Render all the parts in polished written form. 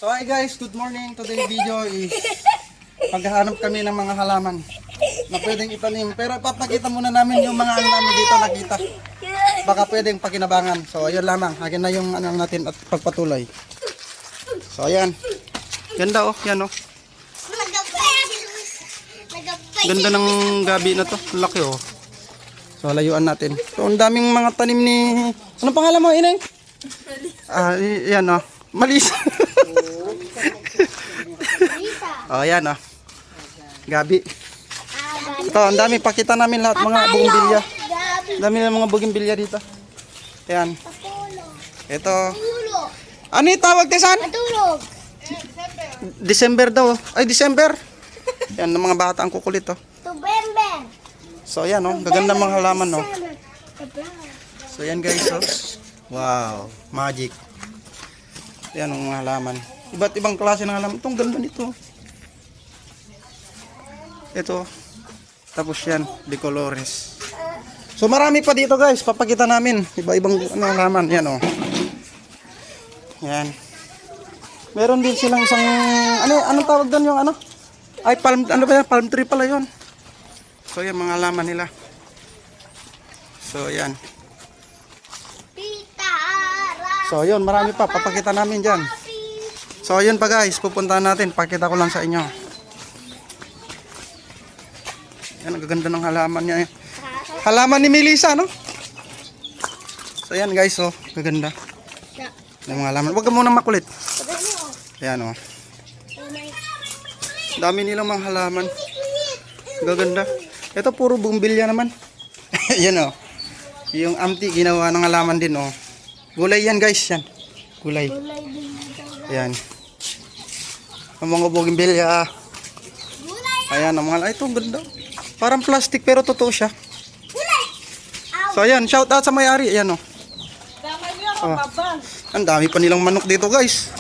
So hi guys, good morning. Today's video is paghahanap kami ng mga halaman na pwedeng itanim. Pero ipapakita muna namin yung mga ano namin dito nakita. Baka pwedeng pakinabangan. So ayun lamang, akin na yung ano natin at pagpatuloy. So ayan. Ganda oh, yan oh. Ganda ng gabi na to, laki oh. So layuan natin. So ang daming mga tanim ni... Anong pangalan mo, Ineng? Yan oh. Malisa. Oh, yan oh. Gabi. Ito, ang dami. Pakita namin lahat mga bugimbilya. Dami ng mga bugimbilya dito. Yan. Ito. Ano yung tawag, Tesan? December daw. Ay, December. Yan, ng mga bata ang kukulit oh. So, yan oh. Gaganda mga halaman oh. So, yan guys oh. Wow. Magic. Yan ang mga halaman. Iba't ibang klase ng halaman. Itong ganda nito. Ito. Tapos yan, de colores. So marami pa dito guys, papakita namin. Iba-ibang halaman. Yan oh. Yan. Meron din silang isang anong tawag doon yung ano? Ay palm, ano ba yan? Palm tree pala yon. So yan mga halaman nila. So yan. So yun, marami pa, papakita namin dyan. So yun pa guys, pupuntahan natin, pakita ko lang sa inyo. Yan, ang gaganda ng halaman niya. Halaman ni Melissa, no? So yan guys, oh, gaganda. Yung mga halaman, huwag ka muna makulit. Yan oh. Dami nilang mga halaman. Gaganda. Ito puro bumbilya naman. Yan oh. Yung amti, ginawa ng halaman din oh. Gulay yan guys, yan. Gulay. Ayan. Ang mga bougainvillea. Ayan, ang mga, ito, ganda. Parang plastic pero totoo siya. So ayan, shout out sa may-ari. Ayan o. Oh. Ang dami pa nilang manok dito guys.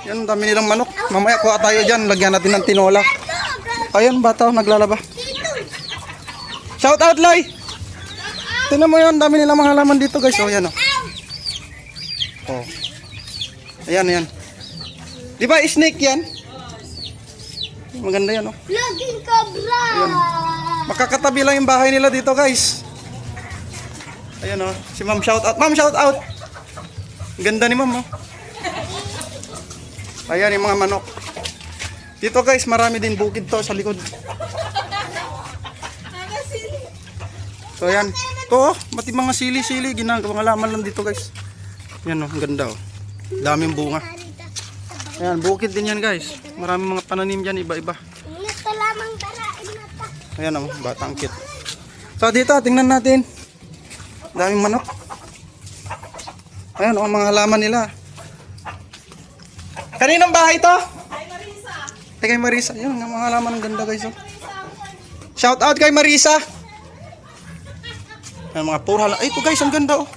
Yan, ang dami nilang manok. Mamaya kuha tayo dyan, lagyan natin ng tinola. Ayan, bata o, naglalaba. Shout out, Loy! Tingnan mo yun, dami nilang mga halaman dito guys. O, ayan o. Oh. Ayan, ayan. Di ba snake yan? Maganda yan, oh. Laging cobra. Ayan. Makakatabi lang yung bahay nila dito, guys. Ayan, oh. Si Ma'am shout out. Ma'am shout out. Ganda ni Ma'am, oh. Ayan yung mga manok. Dito, guys, marami din bukid to sa likod. So, ayan. Ito, oh. Mati mga sili-sili. Ginagawang halaman lang dito, guys. Yan oh, ang ganda oh. Daming bunga. Ayan, bukid din yan guys. Maraming mga pananim dyan, iba-iba. Ayan oh, batang cute. So dito, tingnan natin. Daming manok. Ayan oh, mga halaman nila. Kaninong bahay to? Kay Marisa. Kay Marisa. Yan, mga halaman ang ganda guys oh. Shout out kay Marisa. Ayan, mga puro halaman. Ay, ito guys, ang ganda oh.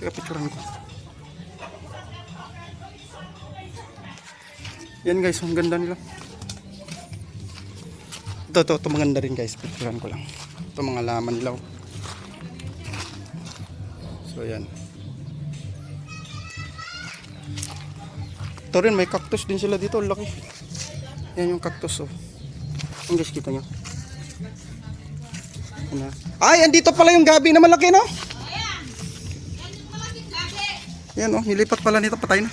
Teka, picturean ko. Yan guys, ang ganda nila. Ito maganda rin guys. Picturean ko lang. Ito mga laman nila. So yan. Ito rin, may cactus din sila dito. Laki. Yan yung cactus oh. Ang guys, kita nyo. Ay, andito pala yung gabi na malaki no? Yan oh, nilipat pala nito, patay na.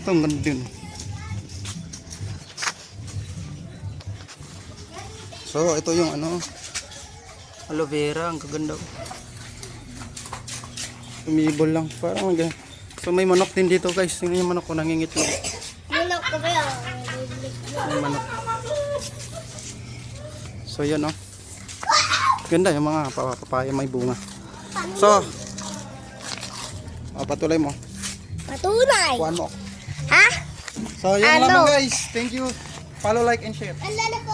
Ito, ang ganda din. So, ito yung ano, aloe vera, ang kaganda. Tumibol lang, parang ganyan. So, may manok din dito guys. Tingnan yung manok ko, nangingitlog. Manok ko ba yan? May manok. So, yan oh. Ganda yung mga papaya may bunga. So, patuloy mo. Patunay. Kuhaan mo. Ha? So, yan Ano? lamang guys. Thank you. Follow, like, and share. Alala ko